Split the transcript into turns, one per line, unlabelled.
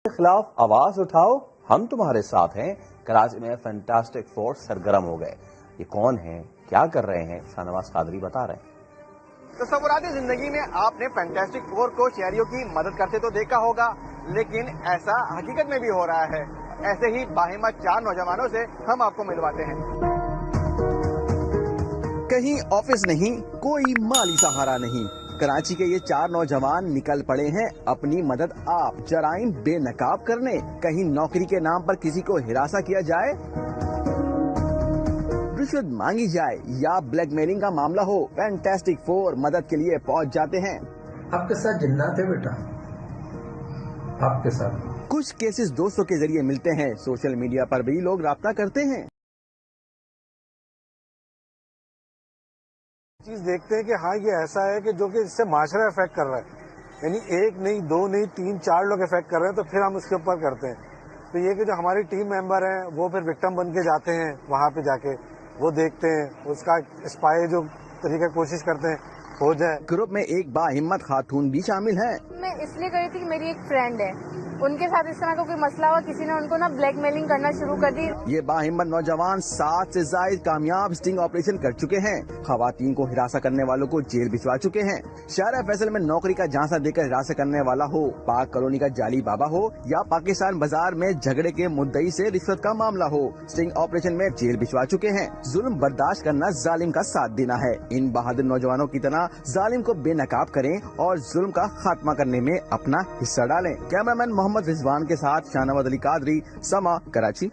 خلاف آواز اٹھاؤ، ہم تمہارے ساتھ ہیں۔ کراچی میں فینٹاسٹک فور سرگرم ہو گئے۔ یہ کون ہیں، کیا کر رہے ہیں، شاہنواز قادری بتا رہے ہیں۔
تصوراتی زندگی میں آپ نے فینٹاسٹک فور کو شہریوں کی مدد کرتے تو دیکھا ہوگا، لیکن ایسا حقیقت میں بھی ہو رہا ہے۔ ایسے ہی باہمت 4 نوجوانوں سے ہم آپ کو ملواتے ہیں۔
کہیں آفس نہیں، کوئی مالی سہارا نہیں، کراچی کے یہ 4 نوجوان نکل پڑے ہیں اپنی مدد آپ جرائم بے نقاب کرنے۔ کہیں نوکری کے نام پر کسی کو ہراساں کیا جائے، رشوت مانگی جائے یا بلیک میلنگ کا معاملہ ہو، فینٹاسٹک فور مدد کے لیے پہنچ جاتے ہیں۔
آپ کے ساتھ جنات ہے بیٹا، آپ کے ساتھ۔
کچھ کیسز دوستوں کے ذریعے ملتے ہیں، سوشل میڈیا پر بھی لوگ رابطہ کرتے ہیں۔
چیز دیکھتے ہیں کہ ہاں یہ ایسا ہے کہ جو کہ اس سے معاشرہ افیکٹ کر رہا ہے، یعنی 1 نہیں 2 نہیں 3 4 لوگ افیکٹ کر رہے ہیں، تو پھر ہم اس کے اوپر کرتے ہیں۔ تو یہ کہ جو ہماری ٹیم ممبر ہیں وہ پھر وکٹم بن کے جاتے ہیں، وہاں پہ جا کے وہ دیکھتے ہیں، اس کا اسپائی جو طریقہ کوشش کرتے ہیں ہو جائے۔
گروپ میں ایک باہمت خاتون بھی شامل ہے۔
میں اس لیے گئی تھی کہ میری ایک فرینڈ ہے، ان کے ساتھ اس طرح کا کوئی مسئلہ ہوا، کسی نے ان کو نا بلیک میلنگ کرنا شروع کر دی۔
یہ باہمت نوجوان 7 سے زائد کامیاب اسٹنگ آپریشن کر چکے ہیں، خواتین کو ہراساں کرنے والوں کو جیل بھجوا چکے ہیں۔ شارع فیصل میں نوکری کا جھانسا دے کر ہراساں کرنے والا ہو، پاک کالونی کا جعلی بابا ہو یا پاکستان بازار میں جھگڑے کے مدعی سے رشوت کا معاملہ ہو، اسٹنگ آپریشن میں جیل بھجوا چکے ہیں۔ ظلم برداشت کرنا ظالم کا ساتھ دینا ہے۔ ان بہادر نوجوانوں کی طرح ظالم کو بے نقاب کریں اور ظلم کا خاتمہ کرنے میں اپنا حصہ ڈالیں۔ کیمرہ مین محمد رضوان کے ساتھ شاہنواز علی قادری، سما، کراچی۔